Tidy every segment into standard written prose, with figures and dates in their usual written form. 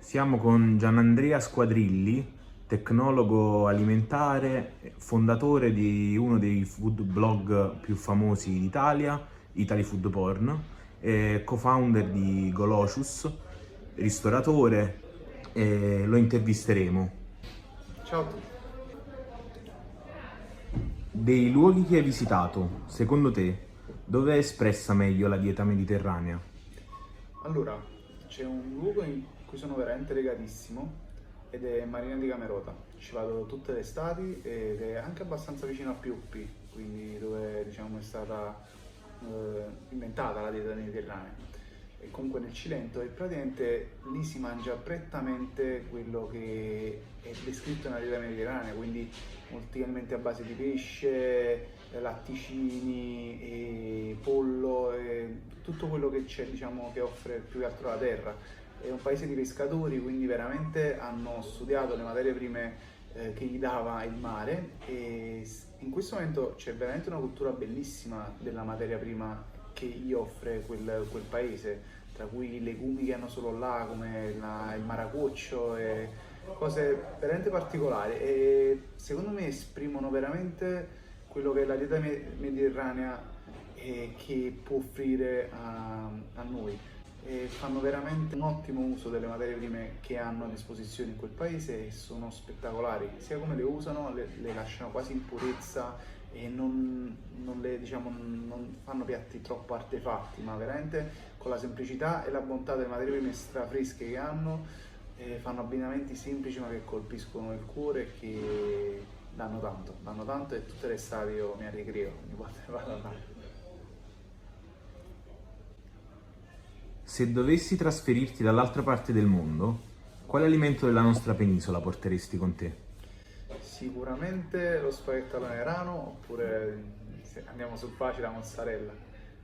Siamo con Gianandrea Squadrilli, tecnologo alimentare, fondatore di uno dei food blog più famosi d'Italia, Italy Food Porn, e co-founder di Golocious, ristoratore, e lo intervisteremo. Ciao a tutti. Dei luoghi che hai visitato, secondo te, dove è espressa meglio la dieta mediterranea? Allora, c'è un luogo in cui sono veramente legatissimo ed è Marina di Camerota. Ci vado tutte le estati ed è anche abbastanza vicino a Pioppi, quindi dove diciamo è stata inventata la dieta mediterranea. E comunque nel Cilento e praticamente lì si mangia prettamente quello che è descritto nella dieta mediterranea, quindi molti alimenti a base di pesce, latticini, e pollo, e tutto quello che c'è, diciamo, che offre più che altro la terra. È un paese di pescatori, quindi veramente hanno studiato le materie prime che gli dava il mare e in questo momento c'è veramente una cultura bellissima della materia prima che gli offre quel paese, tra cui i legumi che hanno solo là, come il maracoccio e cose veramente particolari e secondo me esprimono veramente quello che è la dieta mediterranea che può offrire a noi. E fanno veramente un ottimo uso delle materie prime che hanno a disposizione in quel paese e sono spettacolari, sia come le usano, le lasciano quasi in purezza e non fanno piatti troppo artefatti, ma veramente con la semplicità e la bontà delle materie prime strafresche che hanno, fanno abbinamenti semplici ma che colpiscono il cuore e che danno tanto e tutte le estati io mi ricreo ogni volta che vado a fare. Se dovessi trasferirti dall'altra parte del mondo, quale alimento della nostra penisola porteresti con te? Sicuramente lo spaghetto alla Nerano oppure se andiamo sul facile la mozzarella.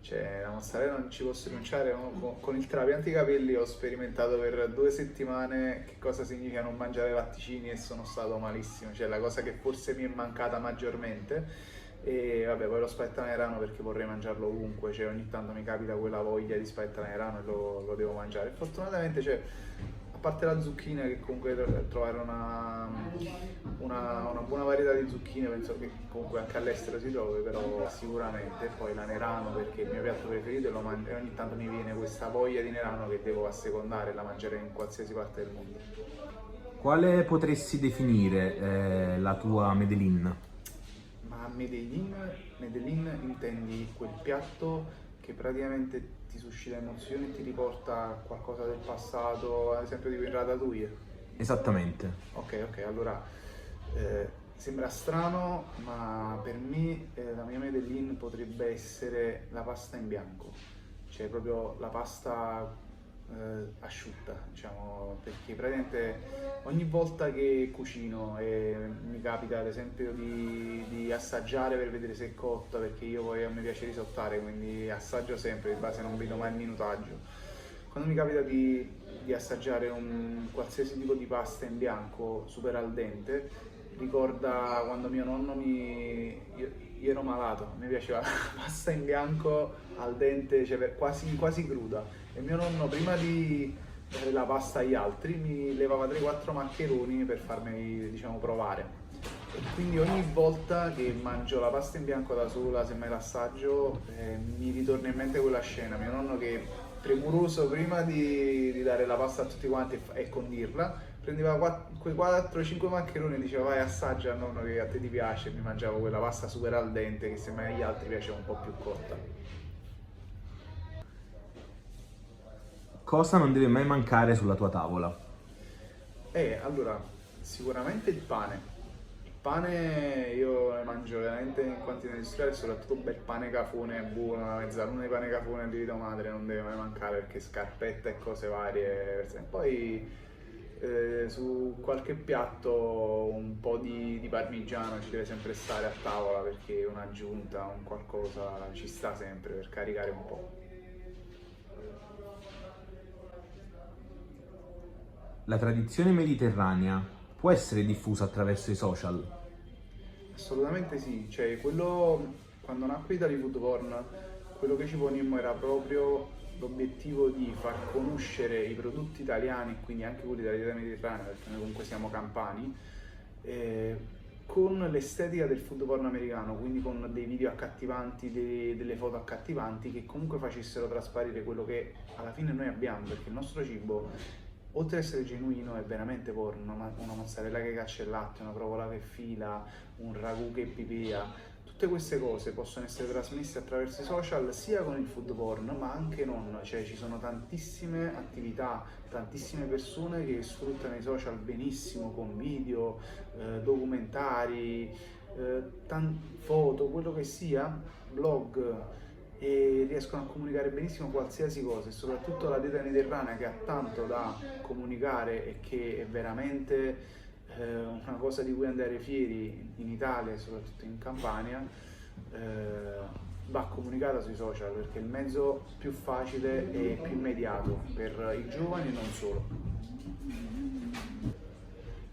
Cioè la mozzarella non ci posso rinunciare, con il trapianto i capelli ho sperimentato per 2 settimane che cosa significa non mangiare latticini e sono stato malissimo, cioè la cosa che forse mi è mancata maggiormente. E vabbè, poi lo spaghetto alla Nerano perché vorrei mangiarlo ovunque, cioè ogni tanto mi capita quella voglia di spaghetto alla Nerano e lo devo mangiare. Fortunatamente, cioè, a parte la zucchina, che comunque trovare una buona varietà di zucchine, penso che comunque anche all'estero si trovi, però sicuramente. E poi la Nerano perché è il mio piatto preferito e lo mangio, e ogni tanto mi viene questa voglia di Nerano che devo assecondare e la mangerei in qualsiasi parte del mondo. Quale potresti definire la tua Medellin? Ma a Medellin intendi quel piatto che praticamente ti suscita emozioni e ti riporta a qualcosa del passato, ad esempio tipo in Ratatouille? Esattamente. Ok, allora sembra strano, ma per me la mia Medellin potrebbe essere la pasta in bianco, cioè proprio la pasta asciutta, diciamo, perché praticamente ogni volta che cucino e mi capita ad esempio di assaggiare per vedere se è cotta, perché io poi a me piace risottare, quindi assaggio sempre, di base non vedo mai il minutaggio. Quando mi capita di assaggiare un qualsiasi tipo di pasta in bianco super al dente, ricorda quando mio nonno io ero malato, mi piaceva la pasta in bianco al dente, cioè quasi cruda. E mio nonno prima di dare la pasta agli altri mi levava 3-4 maccheroni per farmi, diciamo, provare. E quindi ogni volta che mangio la pasta in bianco da sola, se me l'assaggio, mi ritorna in mente quella scena. Mio nonno che premuroso prima di dare la pasta a tutti quanti e condirla, prendeva quei 4-5 maccheroni e diceva vai assaggia nonno che a te ti piace, e mi mangiavo quella pasta super al dente che semmai agli altri piaceva un po' più cotta. Cosa non deve mai mancare sulla tua tavola? Allora, sicuramente il pane. Il pane io ne mangio veramente in quantità industriale, soprattutto un bel pane cafone buono, una mezzaluna di pane cafone di Vito Madre non deve mai mancare perché scarpetta e cose varie. Poi su qualche piatto un po' di parmigiano ci deve sempre stare a tavola perché un'aggiunta, un qualcosa ci sta sempre per caricare un po'. La tradizione mediterranea può essere diffusa attraverso i social? Assolutamente sì, cioè quello quando nacque Italy Food Porn, quello che ci ponemmo era proprio l'obiettivo di far conoscere i prodotti italiani, quindi anche quelli della dieta mediterranea, perché noi comunque siamo campani, con l'estetica del food porn americano, quindi con dei video accattivanti, delle foto accattivanti che comunque facessero trasparire quello che alla fine noi abbiamo, perché il nostro cibo, oltre ad essere genuino, è veramente porno, una mozzarella che caccia il latte, una provola che fila, un ragù che pipia. Tutte queste cose possono essere trasmesse attraverso i social sia con il food porn ma anche non, cioè ci sono tantissime attività, tantissime persone che sfruttano i social benissimo con video, documentari, foto, quello che sia, blog, e riescono a comunicare benissimo qualsiasi cosa, e soprattutto la dieta mediterranea che ha tanto da comunicare e che è veramente una cosa di cui andare fieri in Italia e soprattutto in Campania, va comunicata sui social perché è il mezzo più facile e più immediato per i giovani e non solo.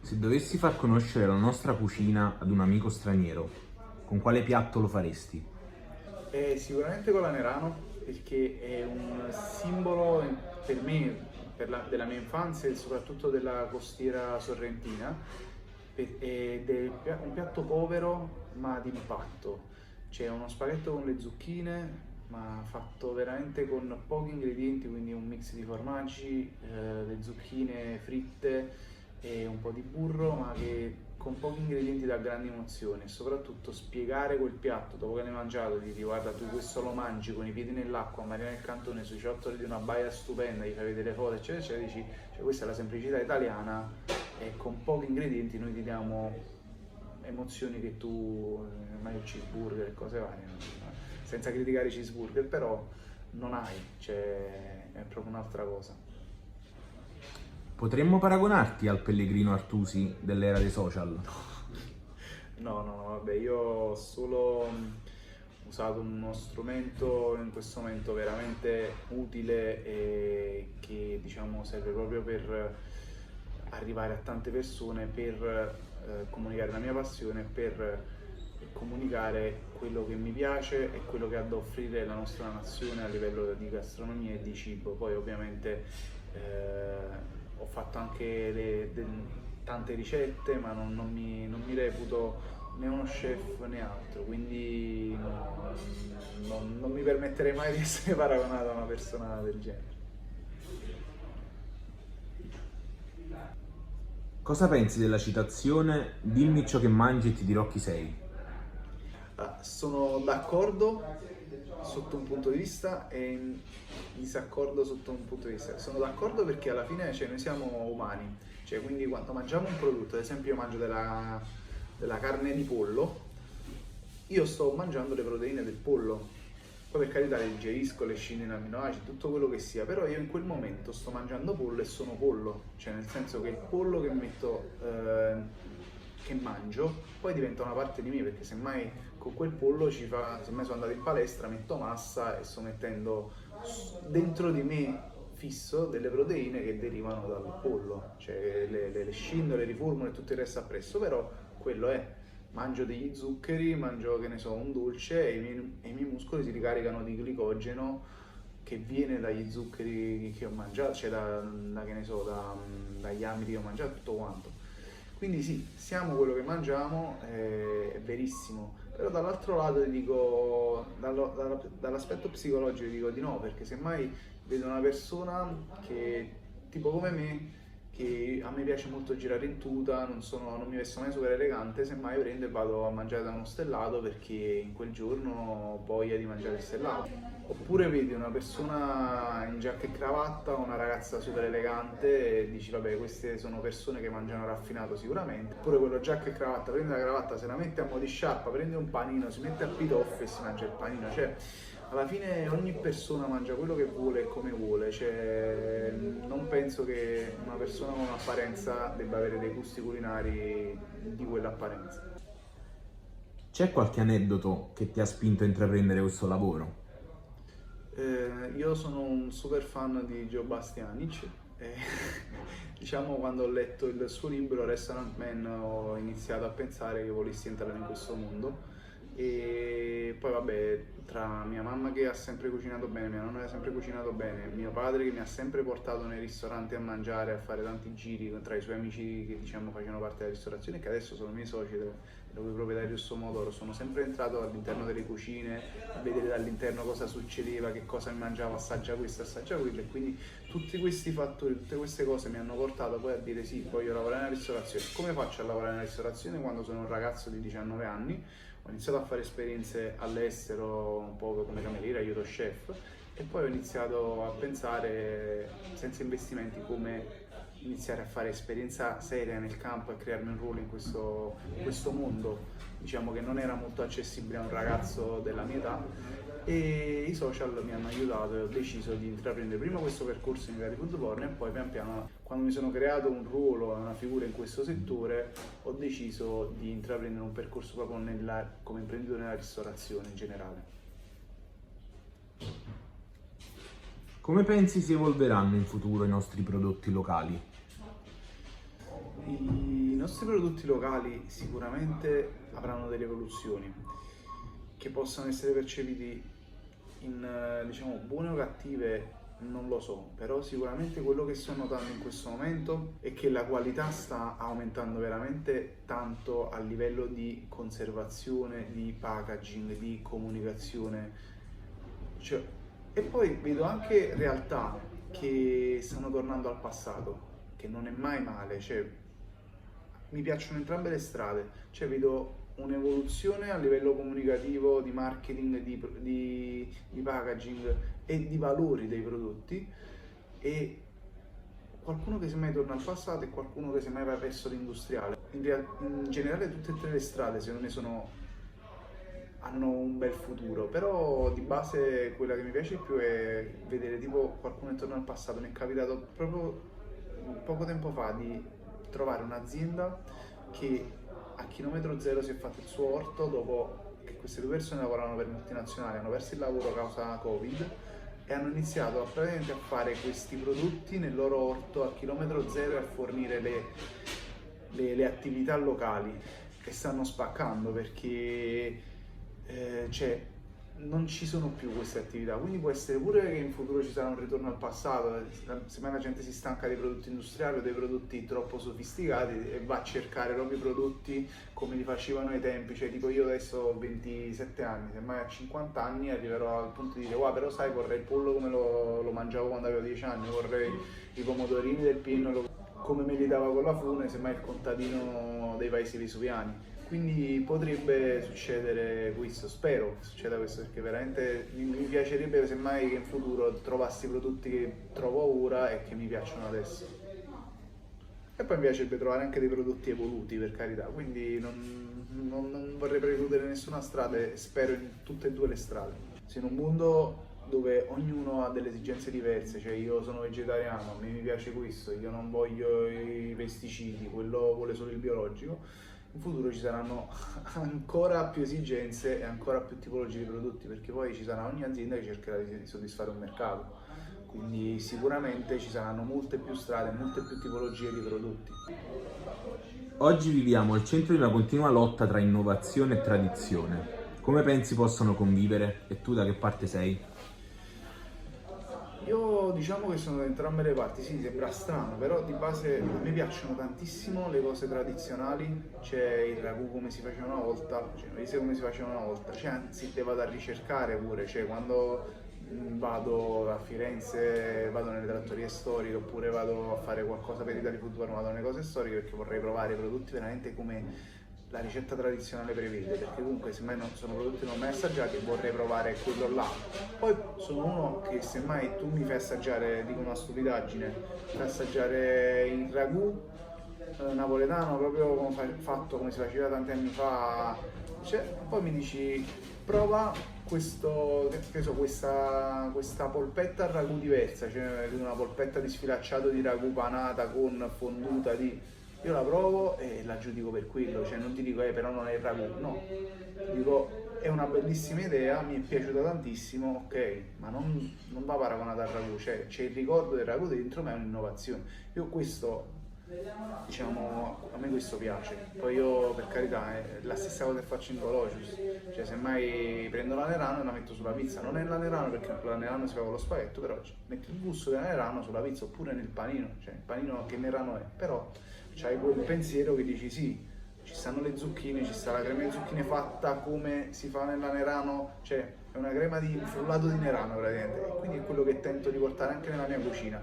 Se dovessi far conoscere la nostra cucina ad un amico straniero, con quale piatto lo faresti? Sicuramente con la Nerano, perché è un simbolo per me, della mia infanzia e soprattutto della costiera sorrentina, ed è un piatto povero ma di impatto. C'è uno spaghetto con le zucchine, ma fatto veramente con pochi ingredienti, quindi un mix di formaggi, le zucchine fritte e un po' di burro, ma che con pochi ingredienti dà grandi emozioni. E soprattutto spiegare quel piatto dopo che l'hai mangiato, di guarda, tu questo lo mangi con i piedi nell'acqua, Maria nel Cantone, sui ciottoli di una baia stupenda, gli fai vedere foto eccetera eccetera, dici, cioè, questa è la semplicità italiana e con pochi ingredienti noi ti diamo emozioni che tu mai il cheeseburger e cose varie, senza criticare i cheeseburger, però non hai, cioè è proprio un'altra cosa. Potremmo paragonarti al Pellegrino Artusi dell'era dei social? No, vabbè, io ho solo usato uno strumento in questo momento veramente utile e che diciamo serve proprio per arrivare a tante persone, per comunicare la mia passione, per comunicare quello che mi piace e quello che ha da offrire la nostra nazione a livello di gastronomia e di cibo. Poi ovviamente ho fatto anche tante ricette, ma non mi reputo né uno chef né altro, quindi non mi permetterei mai di essere paragonato a una persona del genere. Cosa pensi della citazione "dimmi ciò che mangi e ti dirò chi sei"? Sono d'accordo sotto un punto di vista e in disaccordo sotto un punto di vista. Sono d'accordo perché alla fine, cioè, noi siamo umani, cioè, quindi quando mangiamo un prodotto, ad esempio io mangio della carne di pollo, io sto mangiando le proteine del pollo. Poi per carità le digerisco, le scindo in amminoacidi, tutto quello che sia, però io in quel momento sto mangiando pollo e sono pollo, cioè nel senso che il pollo che che mangio poi diventa una parte di me, perché semmai con quel pollo semmai sono andato in palestra, metto massa e sto mettendo dentro di me fisso delle proteine che derivano dal pollo, cioè le scindo, le riformulo e tutto il resto appresso, però quello è. Mangio degli zuccheri, mangio, che ne so, un dolce e i miei muscoli si ricaricano di glicogeno che viene dagli zuccheri che ho mangiato, cioè che ne so, dagli amidi che ho mangiato, tutto quanto. Quindi sì, siamo quello che mangiamo, è verissimo, però dall'altro lato ti dico, dall'aspetto psicologico dico di no, perché semmai vedo una persona che, tipo come me, che a me piace molto girare in tuta, non mi vesto mai super elegante, semmai prendo e vado a mangiare da uno stellato perché in quel giorno ho voglia di mangiare il stellato. Oppure vedi una persona in giacca e cravatta, una ragazza super elegante e dici vabbè, queste sono persone che mangiano raffinato sicuramente. Oppure quello giacca e cravatta prende la cravatta, se la mette a mo' di sciarpa, prende un panino, si mette al pitoff e si mangia il panino, cioè alla fine ogni persona mangia quello che vuole e come vuole, cioè non penso che una persona con un'apparenza debba avere dei gusti culinari di quell'apparenza. C'è qualche aneddoto che ti ha spinto a intraprendere questo lavoro? Io sono un super fan di Joe Bastianic e diciamo quando ho letto il suo libro Restaurant Man ho iniziato a pensare che volessi entrare in questo mondo E poi vabbè, tra mia mamma che ha sempre cucinato bene, mia nonna che ha sempre cucinato bene, mio padre che mi ha sempre portato nei ristoranti a mangiare, a fare tanti giri tra i suoi amici che diciamo facevano parte della ristorazione e che adesso sono i miei soci, dove i proprietari del Somodoro, sono sempre entrato all'interno delle cucine a vedere dall'interno cosa succedeva, che cosa mi mangiavo, assaggia questo, assaggia quello, e quindi tutti questi fattori, tutte queste cose mi hanno portato poi a dire sì, voglio lavorare nella ristorazione. Come faccio a lavorare nella ristorazione quando sono un ragazzo di 19 anni? Ho iniziato a fare esperienze all'estero, un po' come cameriere, aiuto chef, e poi ho iniziato a pensare, senza investimenti, come iniziare a fare esperienza seria nel campo e crearmi un ruolo in questo mondo, diciamo che non era molto accessibile a un ragazzo della mia età, e i social mi hanno aiutato e ho deciso di intraprendere prima questo percorso in Italy Food Porn e poi pian piano, quando mi sono creato un ruolo e una figura in questo settore, ho deciso di intraprendere un percorso proprio come imprenditore nella ristorazione in generale. Come pensi si evolveranno in futuro i nostri prodotti locali? I nostri prodotti locali sicuramente avranno delle evoluzioni che possono essere percepiti in diciamo buone o cattive, non lo so, però sicuramente quello che sto notando in questo momento è che la qualità sta aumentando veramente tanto a livello di conservazione, di packaging, di comunicazione, cioè, e poi vedo anche realtà che stanno tornando al passato, che non è mai male, cioè mi piacciono entrambe le strade, cioè vedo un'evoluzione a livello comunicativo, di marketing, di packaging e di valori dei prodotti, e qualcuno che semmai torna al passato e qualcuno che semmai va verso l'industriale. In generale tutte e tre le strade secondo me hanno un bel futuro, però di base quella che mi piace di più è vedere tipo qualcuno che torna al passato. Mi è capitato proprio poco tempo fa di trovare un'azienda che a chilometro zero si è fatto il suo orto dopo che queste due persone lavoravano per multinazionali, hanno perso il lavoro a causa Covid e hanno iniziato praticamente a fare questi prodotti nel loro orto a chilometro zero e a fornire le attività locali, che stanno spaccando perché cioè, non ci sono più queste attività, quindi può essere pure che in futuro ci sarà un ritorno al passato, semmai la gente si stanca dei prodotti industriali o dei prodotti troppo sofisticati e va a cercare proprio i prodotti come li facevano ai tempi, cioè tipo io adesso ho 27 anni, semmai a 50 anni arriverò al punto di dire wow, però sai, vorrei il pollo come lo mangiavo quando avevo 10 anni, vorrei i pomodorini del Pinnolo come me li dava con la fune, semmai il contadino dei paesi vesuviani. Quindi potrebbe succedere questo, spero che succeda questo, perché veramente mi piacerebbe semmai che in futuro trovassi i prodotti che trovo ora e che mi piacciono adesso. E poi mi piacerebbe trovare anche dei prodotti evoluti, per carità, quindi non vorrei precludere nessuna strada e spero in tutte e due le strade. Se in un mondo dove ognuno ha delle esigenze diverse, cioè io sono vegetariano, a me mi piace questo, io non voglio i pesticidi, quello vuole solo il biologico, in futuro ci saranno ancora più esigenze e ancora più tipologie di prodotti, perché poi ci sarà ogni azienda che cercherà di soddisfare un mercato, quindi sicuramente ci saranno molte più strade, molte più tipologie di prodotti. Oggi viviamo al centro di una continua lotta tra innovazione e tradizione. Come pensi possano convivere e tu da che parte sei? Io diciamo che sono da entrambe le parti, sì, sembra strano, però di base a me piacciono tantissimo le cose tradizionali, c'è il ragù come si faceva una volta, cioè non so come si faceva una volta, cioè anzi le vado a ricercare pure, cioè quando vado a Firenze, vado nelle trattorie storiche oppure vado a fare qualcosa per Italy Food Porn, vado nelle cose storiche perché vorrei provare i prodotti veramente come la ricetta tradizionale prevede, perché comunque semmai non sono prodotti che non ho mai assaggiati e vorrei provare quello là. Poi sono uno che semmai tu mi fai assaggiare, dico una stupidaggine, mi fai assaggiare il ragù napoletano proprio fatto come si faceva tanti anni fa, cioè, poi mi dici prova questa polpetta al ragù diversa, cioè una polpetta di sfilacciato di ragù panata con fonduta di... Io la provo e la giudico per quello, cioè non ti dico però non è il ragù, no, dico è una bellissima idea, mi è piaciuta tantissimo, ok, ma non va paragonata al ragù, cioè c'è il ricordo del ragù dentro ma è un'innovazione. Io questo diciamo, a me questo piace. Poi io, per carità, è la stessa cosa che faccio in Colocius, cioè semmai prendo l'anerano e la metto sulla pizza, non è l'anerano perché l'anerano si fa con lo spaghetto, però metti il gusto dell'anerano sulla pizza oppure nel panino, cioè il panino che nerano è, però c'hai quel pensiero che dici sì, ci stanno le zucchine, ci sta la crema di zucchine fatta come si fa nell'anerano, cioè è una crema di un frullato di nerano praticamente, e quindi è quello che tento di portare anche nella mia cucina.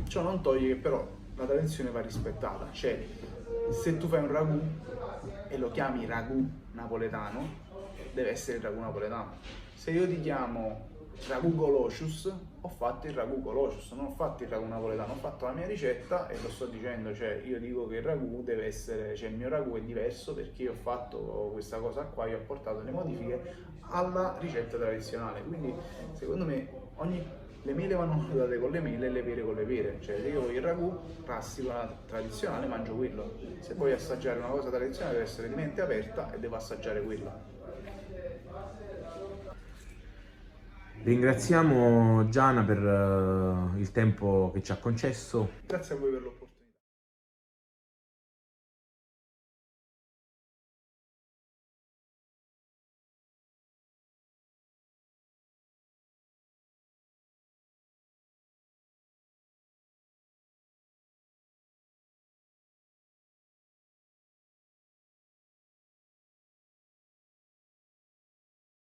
Ciò non toglie che però la tradizione va rispettata, cioè se tu fai un ragù e lo chiami ragù napoletano, deve essere il ragù napoletano. Se io ti chiamo ragù Colocius, ho fatto il ragù Colocius, non ho fatto il ragù napoletano, ho fatto la mia ricetta e lo sto dicendo, cioè io dico che il ragù deve essere, cioè il mio ragù è diverso perché io ho fatto questa cosa qua, io ho portato le modifiche alla ricetta tradizionale, quindi secondo me le mele vanno date con le mele e le pere con le pere, cioè se io voglio il ragù classico, tradizionale, mangio quello, se voglio assaggiare una cosa tradizionale deve essere di mente aperta e devo assaggiare quello. Ringraziamo Giana per il tempo che ci ha concesso. Grazie a voi per l'opportunità.